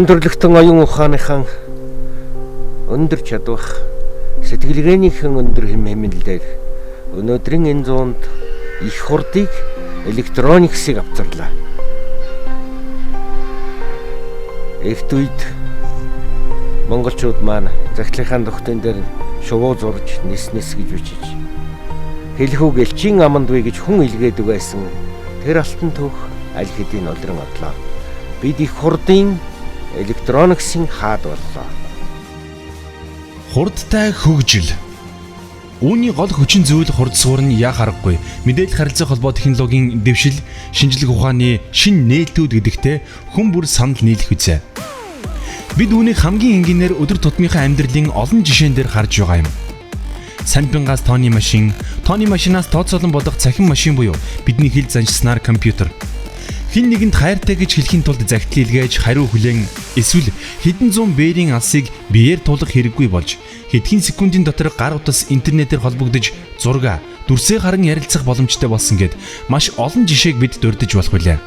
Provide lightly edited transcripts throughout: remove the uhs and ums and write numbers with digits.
Өндөрлөгтөн оюун ухааныхан өндөр чадвах сэтгэлгээнийхэн өндөр хэмнэлээр өнөөдрийн энэ зуунд их хурдыг электрониксыг авчрлаа. Эрт үед монголчууд маань захидлынхаа тогтын дээр шувуу зурж нис гэж бичиж хэлхүү гэлчин аманд вэ гэж хүн илгээдэг байсан. Тэр алтан түүх аль хэдийн улиран одлоо. Бид их хурдын электрониксын хаад боллоо. Хурдтай хөгжил. Үүний гол хүчин зүйл хурдсуур нь яа харахгүй. Мэдээлэл харилцаа холбоо технологийн дэвшил, шинжлэх ухааны шинэ нээлтүүд гэдэгтээ хүн бүр санал нийлэх үзье. Бид үүнийг хамгийн энгийнээр өдөр тутмынхаа амьдралын олон жишээн дээр харж байгаа юм. Самбингаас тооны машин, тооны машинаас тооцоолон болох цахим машин буюу бидний хэл заншснаар компьютер. Хин нэгэнд хайртай гэж хэлхийн тулд захидал илгээж хариу хүлээн эсвэл хэдэн зуун бээрийн алсыг биеэр тулах хэрэггүй болж хэдхэн секундын дотор гар утас интернетээр холбогдож зураг, дүрсээ харан ярилцах боломжтой болсон гэд маш олон жишээг бид дурдж болох билээ.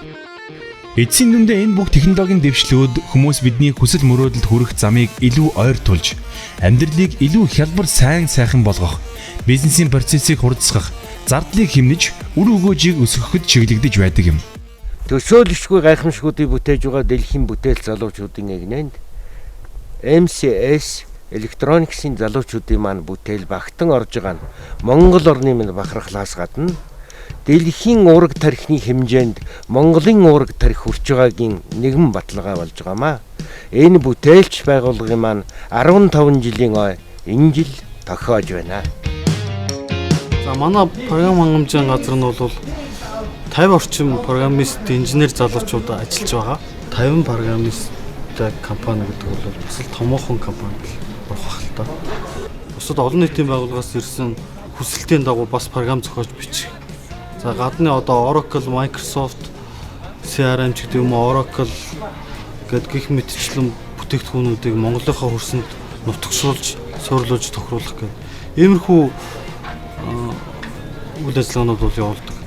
Эцсийн дүндээ энэ бүх технологийн дэвшлүүд хүмүүс бидний хүсэл мөрөөдөлд хүрэх замыг илүү ойртуулж, амьдралыг илүү хялбар сайхан болгох, бизнесийн процессыг хурдсгах, зардлыг хэмнэж, үр өгөөжийг өсгөхөд чиглэгдэж байдаг юм. Төсөөлөгчгүй гайхамшгуудыг бүтээж байгаа дэлхийн бүтээл залуучуудын эгнээнд MCS электрониксын залуучуудын маань бүтээл багтан орж байгаа нь Монгол орны минь бахархлаас гадна дэлхийн уураг тархины хэмжээнд Монголын уураг тархи хүрч байгаагийн нэгэн баталгаа болж байгаамаа. Энэ бүтээлч байгууллагын маань 15 жилийн энэ жил тохиож байна. За манай програм хангамжийн газар нь бол 50 орчим программист, инженер залуучууд ажиллаж байгаа. 50 программисттай компани гэдэг бол бас л томоохон компани болох л та. Бусад олон нийтийн байгууллагаас ирсэн хүсэлтийн дагуу бас програм зохиож бичих. За гадны одоо Oracle, Microsoft, CRM ч гэдэг юм уу, Oracle гэдэг гих мэтчлэн бүтээгдэхүүнүүдийг Монголынхаа хөрсөнд нутагшуулж, суйрлуулж тохируулах гэх иймэрхүү үйл ажиллагаанууд бол явуулдаг.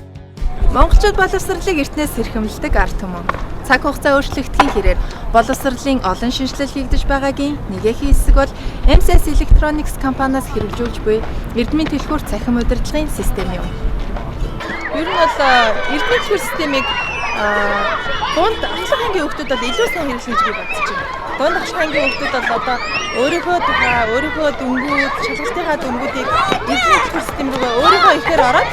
Монголчууд боловсролыг эртнээс хэрхэмлдэг ард түмэн. Цаг хугацаа өөрчлөгдөхийн хэрээр боловсролын олон шинжилэл хийгдэж байгаагийн нэгэн хэсэг бол MCS Electronics компаниас хэрэгжүүлж буй эрдмийн түлхүүр цахим удирдлагын систем юм. Ер нь бол эрдмийн түлхүүр системийг дунд ахлах ангийн хүүхдүүд бол илүү сайн хэрэглэнэ гэж би бодож байна. Дунд ахлах ангийн хүүхдүүд бол одоо өөрийнхөө дөнгүүд, шалгалтынхаа дөнгүүдийг эрдмийн түлхүүр систем рүү өөрийнхөө ихээр ороод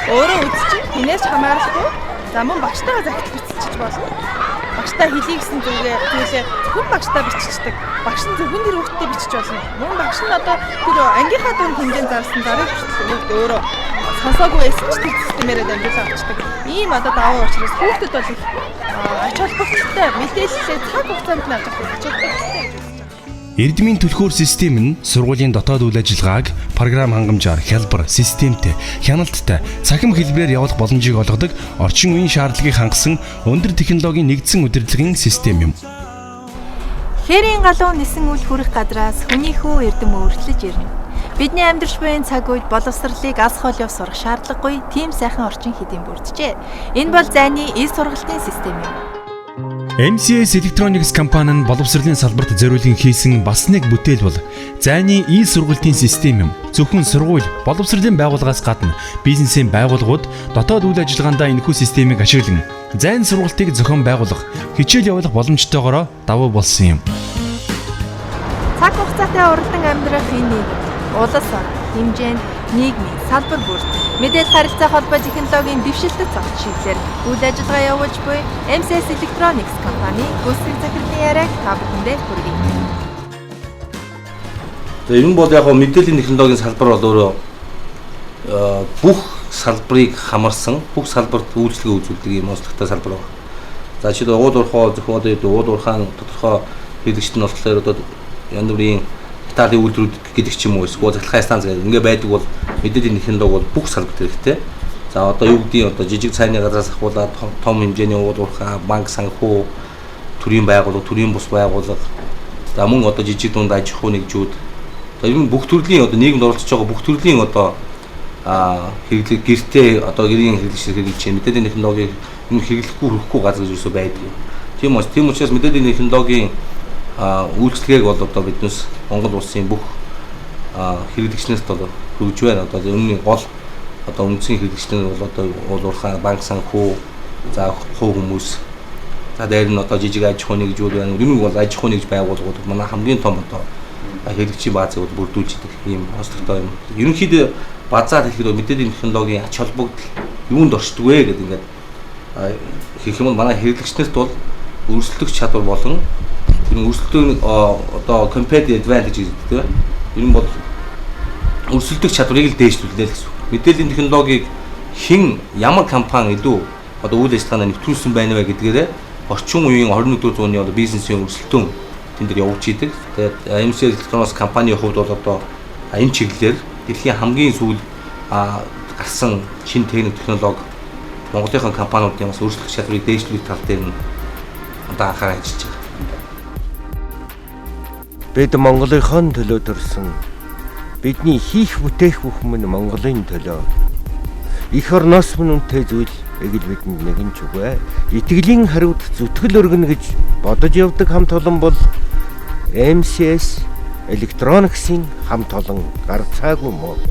өөрөө үзчих, энэс хамаарахгүй за мөн багштайгаа захид бичиж болно. Багштай хэлий гэсэн зүйлээ хүн багштай биччихдэг. Багш нь зөвхөн тэр хүүхдэд бичиж болно. Мөн багш нь одоо тэр ангийнхаа дунд хэмжээнд зарсан дарыг хүртэл өөрөө сонсоогүй байсан ч тэр системээр дамжуулан авчдаг. Ийм одоо даваа учраас хүүхдэд бол их ач холбогдолтой мэдээлэлээ цаг хугацаанд нь авч авах ач холбогдолтой. Эрдмийн түлхүүр систем нь сургуулийн дотоод үйл ажиллагааг програм хангамжаар хялбар, системтэй, хяналттай, цахим хэлбэрээр явуулах боломжийг олгодог орчин үеийн шаардлагыг хангасан өндөр технологийн нэгдсэн удирдлагын систем юм. Хэрийн галуу нисэн үл хүрэх гадраас хүний хүү эрдэм өөрчлөж ирнэ. Бидний амьдарч буй цаг үед боловсролыг алс холёв сурах шаардлагагүй тийм сайхан орчин хэдийн бүрджээ. Энэ бол зайны ил сургалтын систем юм. MCS Electronics компани нь боловсролын салбарт зориулан хийсэн бас нэг бүтээл бол зайны ил сургалтын систем юм. Зөвхөн сургууль, боловсролын байгууллагаас гадна бизнесийн байгууллагууд дотоод үйл ажиллагаандаа энэхүү системийг ашиглан зайн сургалтыг зохион байгуулах, хичээл явуулах боломжтойгоор давуу болсон юм. Цаг хугацаатай уралдан амьдрах энэ улс орн хэмжээнд нийгмийн салбар бүрт мэдээлэл харилцаа холбоо технологийн дэвшилтэд цогц шийдлэр үйл ажиллагаа явуулж буй MCS Electronics компани гүйцэтгэх захирлын яриаг та бүхэндээ хүргэе. За ер нь бол яг мэдээллийн технологийн салбар бол өөрөө бүх салбарыг хамарсан, бүх салбарт үйлчлэгээ үзүүлдэг юм онцлогтой салбар байна. За жишээд уул уурхай зөвхөн одоо уул уурхайн тодорхой хэрэглэгчд нь болохоор одоо янз бүрийн Италийн үйлдвэрүүд гэдэг ч юм уу эсвэл захидлын станц гэдэг ингээ байдаг бол мэдээллийн технологи бол бүх салбарт хэрэгтэй. За одоо юу гэдгийг одоо жижиг цайны газраас ахуулаад том хэмжээний уул уурхай, банк, санхүү, төрийн байгууллага, төрийн бус байгууллага, за мөн одоо жижиг дунд аж ахуй нэгжүүд, одоо ер нь бүх төрлийн одоо нийгэмд оролцож байгаа бүх төрлийн одоо хэрэглэг гэртээ одоо гэрийн хэрэглэгчид хэрэглэж мэдээллийн технологиг хэрэглэхгүй хөрөхгүй газар юусоо байдаг. Тийм учраас мэдээллийн технологийн үйлчлэгийг бол одоо биднээс Монгол улсын бүх хэрэглэгчнээс одоо хөгж байна. Одоо өмнө гол одоо үндсэн хэрэглэгчнэр бол одоо уулуурхай банк санхүү за хувь хүмүүс за дээр нь одоо жижиг аж ахуйн нэгжүүд байна. Энэ бол аж ахуйн нэгж байгууллагууд манай хамгийн том одоо хэрэглэгчийн баазыг бүрдүүлж идэг ийм онцлогтой юм. Ерөнхийдөө базаар хэлэхэд мэдээллийн технологийн ач холбогдол юунд оршдог вэ гэдэг ингээд хэлэх юм бол манай хэрэглэгчнэрт бол өрсөлдөх чадвар болон энэ өрсөлдөөн одоо competitive advantage гэдэг тийм. Энэ бол өрсөлдөх чадварыг л дээшлүүлнэ гэсэн. Мэдээллийн технологиг хэн ямар компани илүү одоо үйл ажиллагаанд нэвтрүүлсэн байна вэ гэдгээрээ орчин үеийн 21-р зууны одоо бизнесийн өрсөлдөөн тэн дээр явуулж идэг. Тэгээд MC Electronics компанийн хувьд бол одоо энэ чиглэлээр дэлхийн хамгийн сүүл гарсан шинэ технологи Монголынхаа компаниудын бас өөрчлөх чадварыг дээшлүүлэх тал дээр нь одоо анхаарал ажиллаж байгаа. Бид Монголынхон төлөө төрсөн бидний хийх бүтээх бүх мөн Монголын төлөө. Их орноос мөн үнэтэй зүйл эгэл бидэнд нэгэн ч үгүй. Итгэлийн хариуд зүтгэл өргөнө гэж бодож явдаг хамт олон бол MCS Electronics-ийн хамт олон гарцаагүй мөн.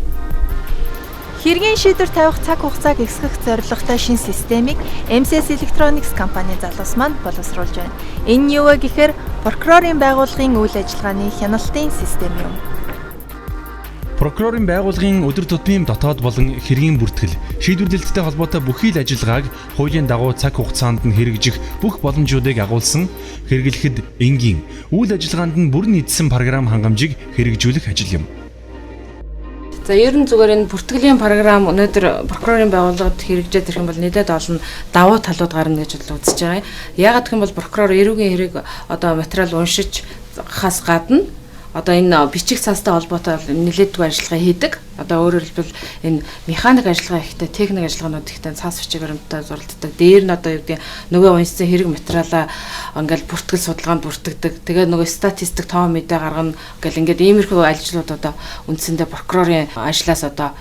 Хэргийн шийдвэр тавих цаг хугацааг ихсгэх зорилготой шинэ системийг MCS Electronics компани залуус маань боловсруулж байна. Энэ нь юу вэ гэхээр прокурорын байгууллагын үйл ажиллагааны хяналтын систем юм. Прокурорын байгууллагын өдөр тутмын дотоод болон хэргийн бүртгэл, шийдвэрлэлттэй холбоотой бүхий л ажиллагааг хуулийн дагуу цаг хугацаанд нь хэрэгжих бүх боломжуудыг агуулсан хэрэглэхэд энгийн үйл ажиллагаанд нь бүрэн нийцсэн програм хангамжийг хэрэгжүүлэх ажил юм. За ер нь зүгээр энэ бүртгэлийн програм өнөөдөр прокурорын байгууллагад хэрэгжээд ирэх юм бол нийтэд олон давуу талууд гарна гэж үзэж байгаа юм. Яагаад гэх юм бол прокурор эрүүгийн хэрэг одоо материал уншиж хас гадна одоо энэ бичих цаастай холбоотой нэлээдгүй ажиллагаа хийдэг. Одоо өөрөөр хэлбэл энэ механик ажиллагаа ихтэй, техник ажиллагаанууд ихтэй цаас бичиг баримттай зуралддаг. Дээр нь одоо юу гэдэг нөгөө уншсан хэрэг материалаа ингээл бүртгэл судалгаанд бүртгэдэг. Тэгээ нөгөө статистик тоо мэдээ гаргана гэл ингээд иймэрхүү ажлууд одоо үндсэндээ прокурорын ажлаас одоо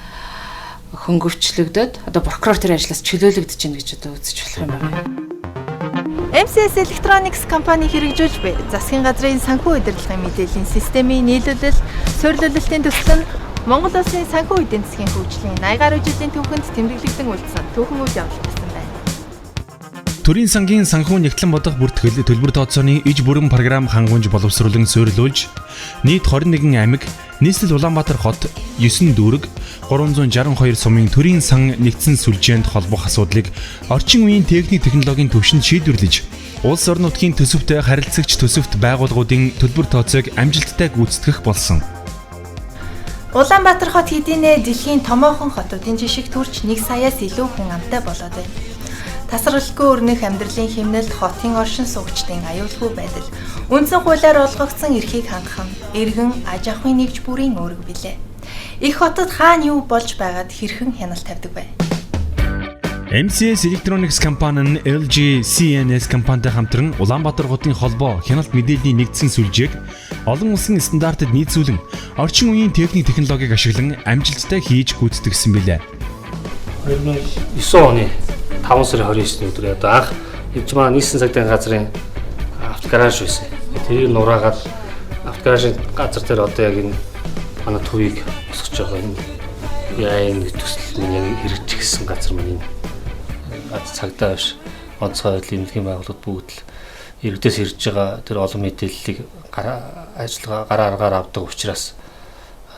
хөнгөвчлөгдөд одоо прокурор тэр ажлаас чөлөөлөгдөж гин гэж одоо үзэж болох юм байна. MCS Electronics компани хэрэгжүүлж буй засгийн газрын санхүү удирдлагын мэдээллийн системийн нийлүүлэл, суурилуулалтын төсөл нь Монгол Улсын санхүү эдийн засгийн хөгжлийн 80 гаруй жилийн түүхэнд тэмдэглэгдэн үлдсэн түүхэн үйл явдал гэсэн байна. Төрийн сангийн санхүү нэгтлэн бодох бүртгэл төлбөр тооцооны иж бүрэн програм хангамж боловсруулан суурилуулж нийт 21 аймаг, нийслэл Улаанбаатар хот, 9 дүүрэг, 362 сумын төрийн сан нэгдсэн сүлжээнд холбох асуудлыг орчин үеийн техник технологийн төвшөнд шийдвэрлэж, улс орон нутгийн төсөвтэй харилцагч төсөвт байгууллагуудын төлбөр тооцоог амжилттай гүйцэтгэх болсон. Улаанбаатар хот хэдийнэ дэлхийн томоохон хотуудын жишг төрж 1 саяас илүү хүн амтай болоод байна. Тасралтгүй өрнөх амьдралын хэмнэлд хотын оршин суугчдын аюулгүй байдал, үндсэн хуулиар олгогдсон эрхийг хангах нь иргэн аж ахуйн нэгж бүрийн үүрэг билээ. Их хотод хаана юу болж байгаад хэрхэн хяналт тавьдаг вэ? MCS Electronics компани нь LG CNS компанитай хамтран Улаанбаатар хотын холбоо хяналт мэдээллийн нэгдсэн сүлжээг олон улсын стандартад нийцүүлэн орчин үеийн техник технологиг ашиглан амжилттай хийж гүйцэтгсэн билээ. 2009 оны 5 сарын 29-ний өдөр одоо анх явж байгаа нийслэн цагдаагийн газрын автогараж байсан. Тэрийг нураагаад автогаражийн газар дээр одоо яг энэ манай төвийг босгож байгаа энэ яаин төсөл нь яг хэрэгжчихсэн газар маань энэ цагдаа биш онцгой байдлын эмнэлгийн байгууллагууд бүгд л иргэдээс ирж байгаа тэр олон мэдээллийг ажиллагаа гараа аргаар авдаг учраас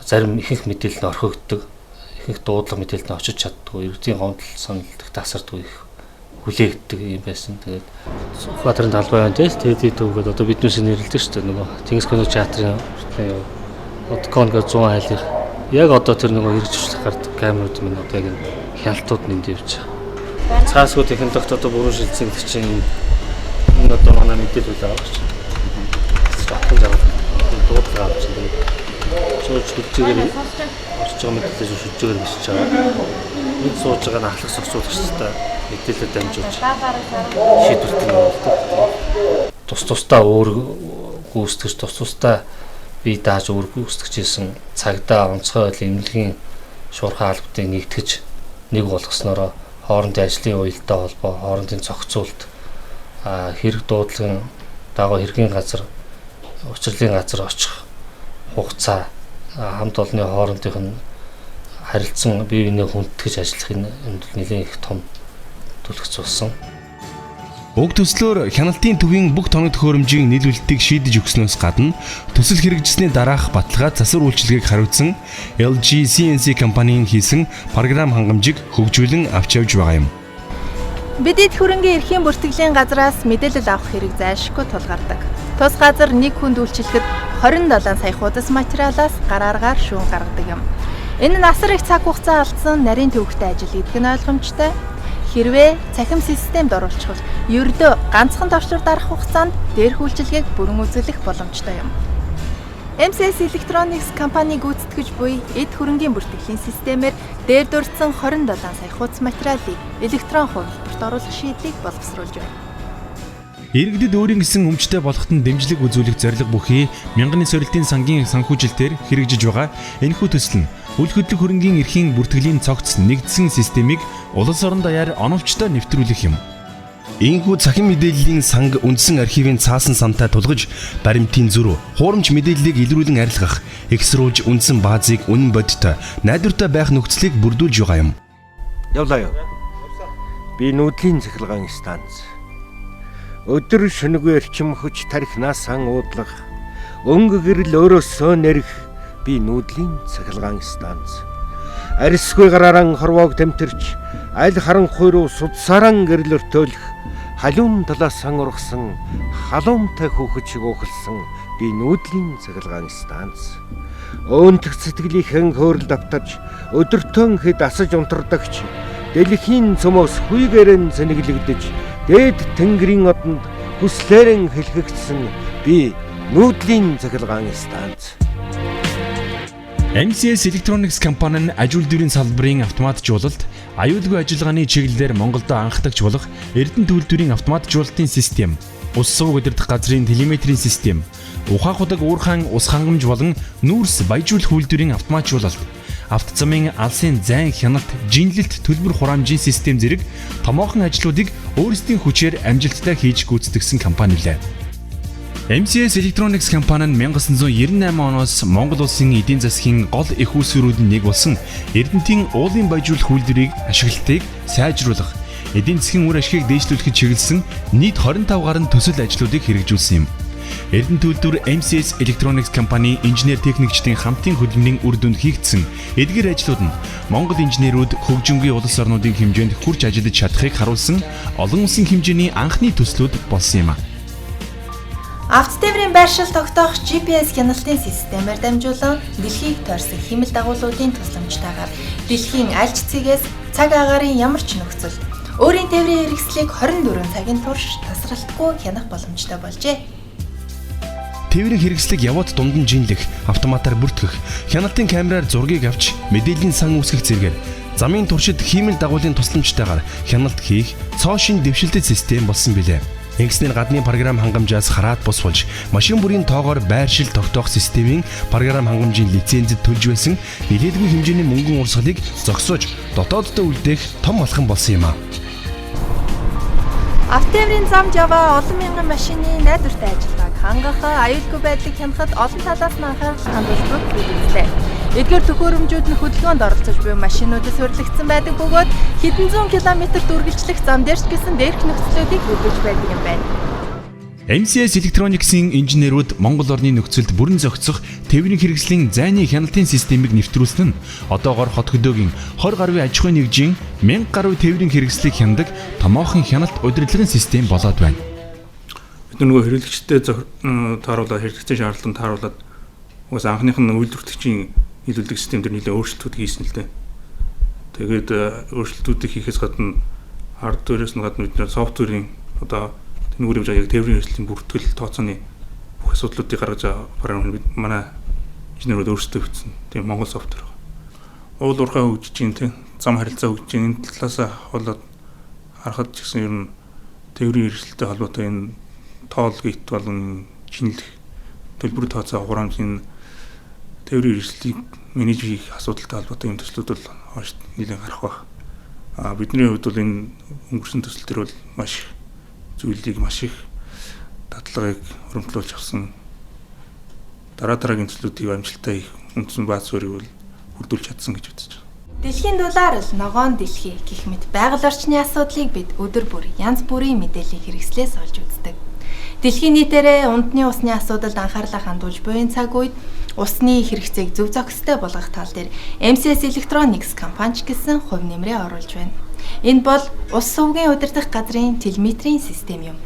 зарим ихэнх мэдээлэл нь орхигддог. Их дуудлага мэдээлэлд нь очиж чаддгүй, иргэдийн гомдол саналдах тасардгүй их хүлээгддэг юм байсан. Тэгээд Сүхбаатарын талбай байна тийм. Тэгээд төвгөд одоо биднээс нэрлэлдэг шүү дээ. Нөгөө Тэнгис кино театрын Одкон гэж 100 айлын яг одоо тэр нөгөө хэрэгжүүлэх гардаг камерууд минь одоо яг хяналтууд нэнд явж байгаа. Цаасгүй техникт одоо бүрэн шилжсэн гэдэг чинь энэ одоо манай мэдээлэл байгаа гэж. Батхан жагаад дуудлага авч тэгээд сууж хөлжөөр орж байгаа мэдээлэл шүлжээр бисэж байгаа. Бид сууж байгаа нь ахлах зохицуулагч та мэдээлэлд дамжуулж шийдвэрлэх юм болдог. Тус-тусдаа өөр гүйцэтгэж тус-тусдаа бие дааж өөр гүйцэтгэжсэн цагдаа онцгой байдлын эмнэлгийн шуурхай албадыг нэгтгэж нэг болгоснороо хоорондын ажлын уялдаа холбоо, хоорондын зохицуулт хэрэг дуудлагын дагуу хэргийн газар, учрлын газар очих хугацаа, хамт олонны хоорондынх нь харилцан бие биенээ хүндэтгэж ажиллахын нэлээд их том төлөвлөс болсон. Уг төслөөр хяналтын төвийн бүх тоног төхөөрөмжийн нийлүүлэлтийг шийдэж өгснөөс гадна төсөл хэрэгжсэний дараах баталгаа засвар үйлчилгээг хариуцсан LG CNC компанийн хийсэн програм хангамжийг хөгжүүлэн авч явж байгаа юм. Бидэд хөрөнгөний эрхийн бүртгэлийн газраас мэдээлэл авах хэрэг зайлшгүй тулгардаг. Тус газар нэг хүнд үйлчлэхэд 27 сая хуудас материалаас гарааргаар шүүн гаргадаг юм. Энэ нь асар их цаг хугацаа алдсан нарийн төвөгтэй ажил гэдэг нь ойлгомжтой. Хэрвээ цахим системд оруулчихвал ердөө ганцхан товчроор дарах хугацаанд дээрх үйлчилгээг бүрэн үзүүлэх боломжтой юм. MCS Electronics компани гүйцэтгэж буй эд хөрөнгийн бүртгэлийн системээр дээр дурдсан 27 сая хуудас материалыг электрон хувилбарт оруулах шийдлийг боловсруулж байна. Иргэдэд өөрийн гэсэн өмчтэй болоход нь дэмжлэг үзүүлэх зорилго бүхий мянганы сорилтын сангийн санхүүжилтээр хэрэгжиж байгаа энэхүү төсөл нь үл хөдлөх хөрөнгийн эрхийн бүртгэлийн цогц нэгдсэн системийг улс орон даяар оновчтой нэвтрүүлэх юм. Ийхүү цахим мэдээллийн санг үндсэн архивын цаасан самтай тулгаж баримтын зөрүү, хуурамч мэдээллийг илрүүлэн арилгах, эксруулж үндсэн баазыг үнэн бодиттой, найдвартай байх нөхцөлийг бүрдүүлж байгаа юм. Явлаа юу. Би нүүдлийн цахилгаан станц. Өдөр шөнөгүй эрчим хүч тархинаас сан уудлах, өнгө гэрэл өөрөөсөө нэрх би нүүдлийн цахилгаан станц. Арисгүй гарааран хорвоог тэмтэрч, аль харанхуй руу судсаран гэрэл өртөөлөх, халуун талаас сан ургасан, халуунтай хүүхэд шиг уухалсан би нүүдлийн цахилгаан станц. Өөнтөх сэтгэлийнхэн хөөрөл давтаж, өдөртөн хэд асаж унтардагч, дэлхийн цөмөөс хүйгээрэн зэниглэгдэж, дээд тэнгэрийн одонд хүслээрэн хэлхэгдсэн би нүүдлийн цахилгаан станц. MCS Electronics компани нь аж үйлдвэрийн салбарын автоматжуулалт, аюулгүй ажиллагааны чиглэлээр Монголд анхдагч болох Эрдэнэ төлөвлөрийн автоматжуулалтын систем, ус сувг удирдах газрын телеметрийн систем, ухаах удаг уурхайн ус хангамж болон нүүрс баяжуулах үйлдвэрийн автоматжуулалт, автозамын алсын зайн хяналт, жинлэлт төлбөр хураамжийн систем зэрэг томоохон ажлуудыг өөрсдийн хүчээр амжилттай хийж гүйцэтгэсэн компани лээ. MCS Electronics компани нь 1998 оноос Монгол улсын эдийн засгийн гол их үүсвэрүүдийн нэг болсон Эрдэнэтийн уулын баяжуулах үйлдвэрийг ашиглалтыг сайжруулах, эдийн засгийн үр ашгийг дээшлүүлэхэд чиглэсэн нийт 25 гаруй төсөл ажлуудыг хэрэгжүүлсэн юм. Эрдэнэ төлөвлөр MCS Electronics компани инженер техникчдийн хамтын хөдөлмөрийн үр дүнд хийгдсэн эдгээр ажлууд нь Монгол инженерүүд хөгжингүй улс орнуудын хэмжээнд хүрч ажиллаж чадахыг харуулсан олон улсын хэмжээний анхны төслүүд болсон юм а. Автотээврийн байршил тогтоох GPS хяналтын системээр дамжуулан дэлхийг тойрсон хэмэл дагуулуудын тусламжтайгаар дэлхийн аль ч цэгээс цаг агаарын ямар ч нөхцөлд өөрийн тээврийн хэрэгслийг 24 цагийн турш тасралтгүй хянах боломжтой болжээ. Тээврийн хэрэгслийг яваад дундан жинлэх, автоматар бүртгэх, хяналтын камераар зургийг авч мэдээллийн сан үүсгэх зэргээр замын туршид хиймэл дагуулын тусламжтайгаар хяналт хийх цоошин дэвшилтэт систем болсон билээ. Ингэснээр гадны програм хангамжаас хараад бус болж машин бүрийн тоогоор байршил тогтоох системийн програм хангамжийн лицензэд төлж байсан нэлээдгүй хэмжээний мөнгөн урсгалыг зогсоож дотооддоо үлдээх том алхам болсон юм а. Автотээврийн замд яваа олон мянган машины найдвартай ажиллагааг хангах, аюулгүй байдлыг хянахад олон талаас нь анхаарал хандуулдаг хэрэглээ. Эдгээр төхөөрөмжүүд нь хөдөлгөөнд оролцож буй машинуудад суурилагдсан байдаг бөгөөд хэдэн зуун километр дүргэлжлэх зам дээрч гэсэн дээрх нөхцлүүдийг хөдөлж байдаг юм байна. MCS Electronics-ийн инженерүүд Монгол орны нөхцөлд бүрэн зохицох тээврийн хэрэгслийн зайны хяналтын системийг нэвтрүүлсэн нь одоогоор хот хөдөөгийн 20 гаруй аж ахуйн нэгжийн 1000 гаруй тээврийн хэрэгслийг хянадаг томоохон хяналт удирдлагын систем болоод байна. Бид нөгөө хэрэглэгчтэй тааруулаад хэрэглэгчийн шаардлаганд тааруулаад уус анхных нь үйлдвэрлэгчийн нийлүүлдэг системээр нэлээд өөрчлөлтүүд хийсэн л дээ. Тэгээд өөрчлөлтүүдийг хийхээс гадна хардверээс нь гадна бид нэр софтверийн одоо тэнүүрийн яг тээврийн хэрэгслийн бүртгэл тооцооны бүх асуудлуудыг гаргаж програм бид манай инженерүүд өөрсдөө бичсэн. Тийм Монгол софтвер байна. Уул уурхай хөгжиж чинь тийм зам харилцаа хөгжиж чинь энэ талаас болоод харахад ч гэсэн ер нь тээврийн хэрэгсэлтэй холбоотой энэ тоол гейт болон шинэлэх төлбөр тооцоо хураамжийн тээврийн хэрэгслийг менеж хийх асуудалтай холбоотой юм төслүүд бол хойш нэлээд гарах баг. Бидний хувьд бол энэ өнгөрсөн төсөл төр бол маш зүйлийг маш их дадлагыг хөрөмтлүүлж авсан. Дараагийн төлөвлөлтийг амжилттай их үндсэн бааз суурийг бол хүрдүүлж чадсан гэж үзэж байна. Дэлхийн дулаар л ногоон дэлхий гэх мэт байгаль орчны асуудлыг бид өдөр бүр янз бүрийн мэдээллийн хэрэгслээс олж үздэг. Дэлхийн нийтээрээ унтны усны асуудалд анхаарлаа хандуулж буйн цаг үед усны хэрэгцээг зөв зохистой болгох тал дээр MCS Electronics компани ч гэсэн хувь нэмрээ оруулж байна. Энэ бол ус сувгийн удирдах газрын телеметрийн систем юм.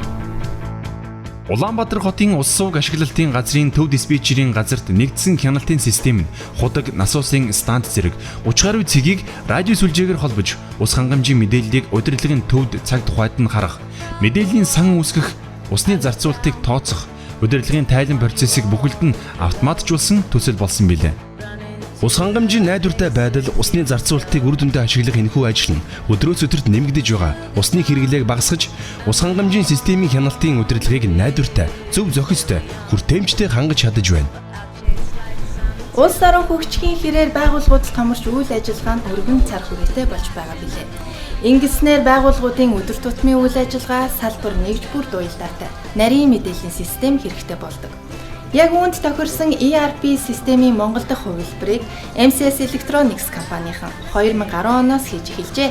Улаанбаатар хотын ус сувг ашиглалтын газрын төв диспетчерийн газарт нэгдсэн хяналтын систем нь худаг насуусын станц зэрэг 30 гаруй цэгийг радио сүлжээгээр холбож ус хангамжийн мэдээллийг удирдлагын төвд цаг тухайд нь харах, мэдээллийн сан үүсгэх, усны зарцуулалтыг тооцох, удирдлагын тайлан процессыг бүхэлд нь автоматжуулсан төсөл болсон билээ. Ус хангамжийн найдвартай байдал, усны зарцуулалтыг үр дүндээ ашиглах энэхүү ажил нь өдрөөс өдөрт нэмэгдэж байгаа. Усны хэрэглээг багасгаж, ус хангамжийн системийн хяналтын удирдлагыг найдвартай, зөв зохистой, хүртээмжтэй хангаж чадаж байна. Улс орон хөгжихийн хэрээр байгууллагуудад томорч үйл ажиллагаа нь өргөн цар хүрээтэй болж байгаа билээ. Ингэснээр байгууллагуудын өдөр тутмын үйл ажиллагаа салбар нэгж бүр дуйлдаатай нарийн мэдээллийн систем хэрэгтэй болдог. Яг үүнд тохирсон ERP системийн Монгол дахь хувилбарыг MCS Electronics компанийн 2010 оноос хийж эхэлжээ.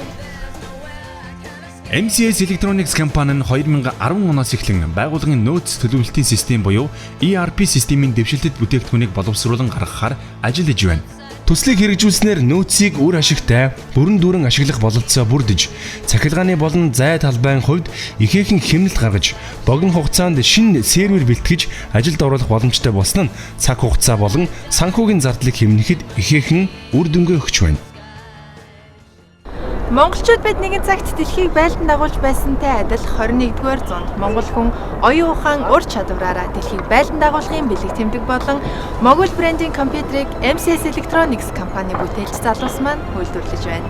MCS Electronics компани нь 2010 оноос эхлэн байгууллагын нөөц төлөвлөлтийн систем буюу ERP системийн дэвшилтэд бүтээгдэхүүнийг боловсруулан гаргахаар ажиллаж байна. Төслийг хэрэгжүүлснээр нөөцийг үр ашигтай, бүрэн дүүрэн ашиглах бололцоо бүрдэж, цахилгааны болон зай талбайн хувьд ихээхэн хэмнэлт гаргаж, богино хугацаанд шинэ сервер бэлтгэж ажилд оруулах боломжтой болсон нь цаг хугацаа болон санхүүгийн зардлыг хэмнэхэд ихээхэн үр дүнгээ өгч байна. Монголчууд бид нэгэн цагт дэлхийг байлдан дагуулж байсантай адил 21-р зуунд монгол хүн оюун ухаан ур чадвараараа дэлхийг байлдан дагуулахын бэлэг тэмдэг болон Могул брендийн компьютерыг MCS Electronics компани бүтээлч залуус маань үйлдвэрлэж байна.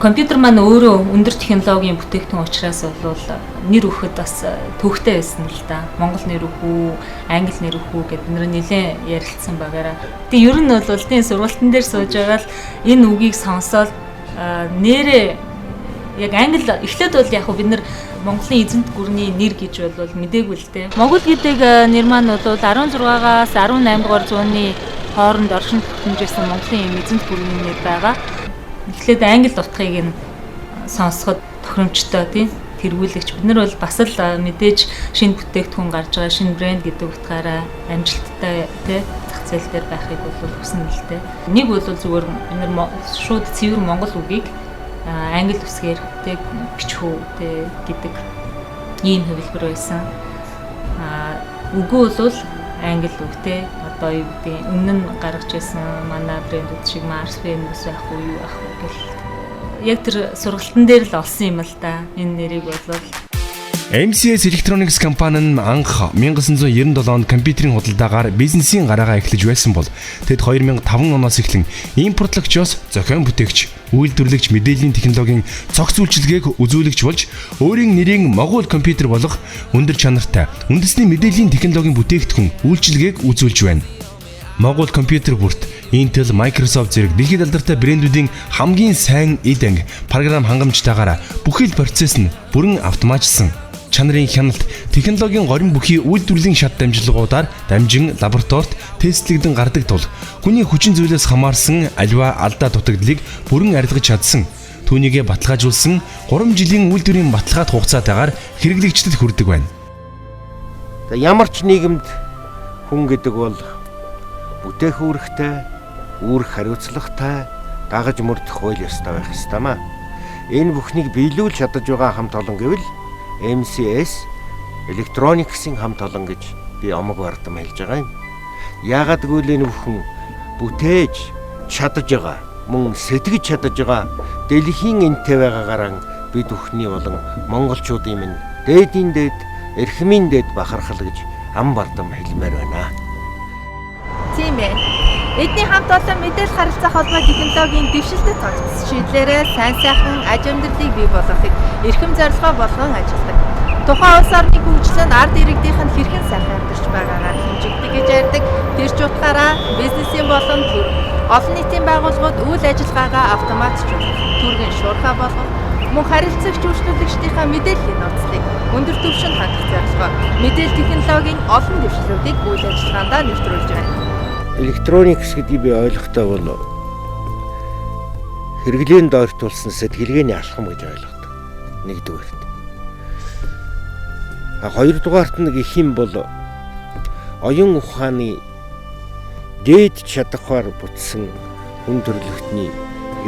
Компьютер маань өөрөө өндөр технологийн бүтээгдэхүүн учраас бол нэр өгөхөд бас төвхтэй байсан л да. Монгол нэр өгөө, англи нэр өгөө гэд нэр нэлээд ярилцсан байгаараа. Тэгээ ер нь бол тийм сургалтын дээр сууж байгаа л энэ үгийг сонсоод нэрээ яг англи эхлээд бол яг бид нар Монголын эзэнт гүрний нэр гэж бол мдээгүй л дээ. Могул гэдэг нэр маань бол 16-аас 18 дугаар зууны хооронд оршин тогтножсэн Монголын эзэнт гүрний нэр байгаа. Эхлээд англи утгыг нь сонсоход тохиромжтой тийм тэргүүлэгч бид нар бол бас л мэдээж шинэ бүтээгдэхүүн гарч байгаа шинэ брэнд гэдэг утгаараа амжилттай тийм зах зээл дээр байхыг бол хүснэ л дээ. Нэг бол зүгээр бид нар шууд цэвэр монгол үгийг англи үсгээр тийм бичхүү тийм гэдэг ийм хувилбар байсан. Үгүй бол англи үг тийм одоо юу гэдэг өмнө нь гаргаж ирсэн манай брэндүүд шиг Mars Venus ах уу юу ах уу гэл яг тэр сургалтын дээр л олсон юм л да энэ нэрийг бол MCS Electronics компани нь анх 1997 онд компьютерийн худалдаагаар бизнесийн гараагаа эхлэж байсан бол тэд 2005 оноос эхлэн импортлогчоос зохион бүтээгч, үйлдвэрлэгч мэдээллийн технологийн цогц үйлчилгээг үзүүлэгч болж өөрийн нэрийг Могул компьютер болох өндөр чанартай үндэсний мэдээллийн технологийн бүтээгдэхүүн үйлчилгээг үзүүлж байна. Могул компьютер бүрт Intel, Microsoft зэрэг дэлхийд алдартай брэндүүдийн хамгийн сайн эд анги, програм хангамжтайгаар бүхэл процесс нь бүрэн автоматжсан. Чанарын хяналт, технологийн горин бүхий үйлдвэрлэлийн шат дамжлагуудаар дамжин лабораторид тестлэгдэн гардаг тул хүний хүчин зүйлээс хамаарсан аливаа алдаа дутагдлыг бүрэн арилгаж чадсан. Түүнийгээ баталгаажуулсан 3 жилийн үйлдвэрийн баталгаат хугацаатайгаар хэрэглэгчдэд хүрдэг байна. Ямар ч нийгэмд хүн гэдэг бол бүтээх үүрэгтэй, үүрэг хариуцлагатай, дагаж мөрдөх хууль ёстой байх ёстой маа. Энэ бүхнийг биелүүлж чадаж байгаа хамт олон гэвэл MCS Electronics-ийн хамт олон гэж би омог бардам хэлж байгаа юм. Яагаад гэвэл энэ бүхэн бүтээж чадаж байгаа, мөн сэтгэж чадаж байгаа дэлхийн энтэй байгаагаараа бид бүхний болон монголчуудын минь дээдийн дээд, эрхмийн дээд бахархал гэж ам бардам хэлмээр байна. Тийм ээ. Эдний хамт олон мэдээлэл харилцаа холбоо технологийн дэвшилтэд тооцсон шийдлээрээ сайн сайхан аж амьдралыг бий болгохыг эрхэм зорилгоо болгон ажилладаг. Тухайн улс орны хөгжлөнд ард иргэдийнх нь хэрхэн сайхан амьдарч байгаагаар хэмжигдэх гэж ярьдаг. Тэр ч утгаараа бизнесийн болон олон нийтийн байгууллагууд үйл ажиллагаагаа автоматжуулах, түргэн шуурхай болгох, мөн харилцагч үйлчлүүлэгчдийнхээ мэдээллийн нууцлыг өндөр түвшинд хангах зорилгоор мэдээлэл технологийн олон дэвшлүүдийг үйл ажиллагаанд нэвтрүүлж байна. Электроникс гэдгийг би ойлгохтой бол хэрэглээнд ойртуулсан сэтгэлгээний алхам гэж ойлгодог. Нэгдүгээрт. Хоёрдугаарт нь гэх юм бол оюун ухааны дээд чадхаар бүтсэн хүн төрөлхтний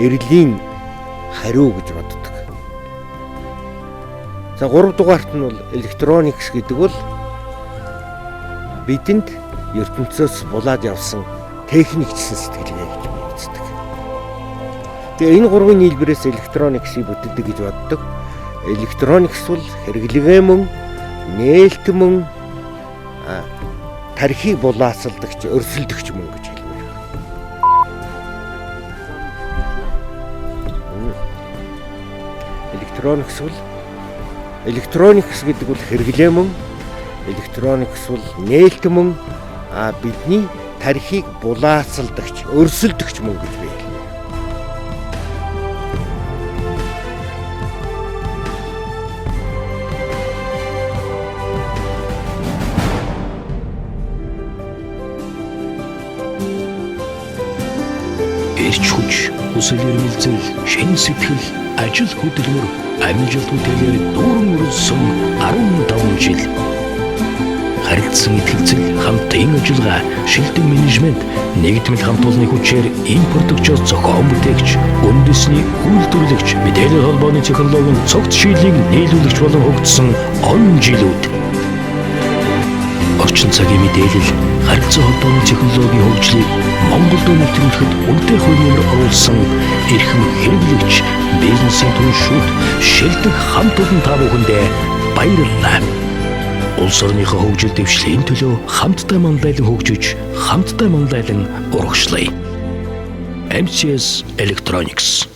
эрлийн хариу гэж боддог. За гуравдугаарт нь бол электроникс гэдэг бол бидэнд ертөнцөөс булаад явсан техникчсэн сэтгэлгээ гэж би үздэг. Тэгээ энэ гурвын нийлбэрээс электрониксыг бүтдэг гэж боддог. Электроникс бол хэрэглэгээ мөн, нээлт мөн, тархийг булаацалдагч, өрсөлдөгч мөн гэж хэлмээр байна. Электроникс гэдэг бол хэрэглээ мөн, электроникс бол нээлт мөн, бидний тархийг булаацалдагч, өрсөлдөгч мөн гэж би хэлмээр. Эрч хүч, хүсэл эрмэлзэл, шин сэтгэл, ажил хөдөлмөр, амжилт бүтээлээр дүүрэн өрсөн 15 жил. Харилцан итгэцэл, хамтын ажиллагаа, шилдэг менежмент, нэгдмэл хамт олонны хүчээр импортогчоос зохион бүтээгч, үндэсний үйлдвэрлэгч, мэдээлэл холбооны технологийн цогц шийдлийг нийлүүлэгч болон хөгжсөн он жилүүд. Орчин цагийн мэдээлэл, харилцаа холбооны технологийн хөгжлийг Монголд нэвтрүүлэхэд үнэтэй хувь нэмэр оруулсан эрхэм хэрэглэгч, бизнесийн түншүүд, шилдэг хамт олон та бүхэндээ баярлалаа. Улс орныхоо хөгжил дэвшлийн төлөө хамтдаа манлайлан хөгжиж, хамтдаа манлайлан урагшлая. MCS Electronics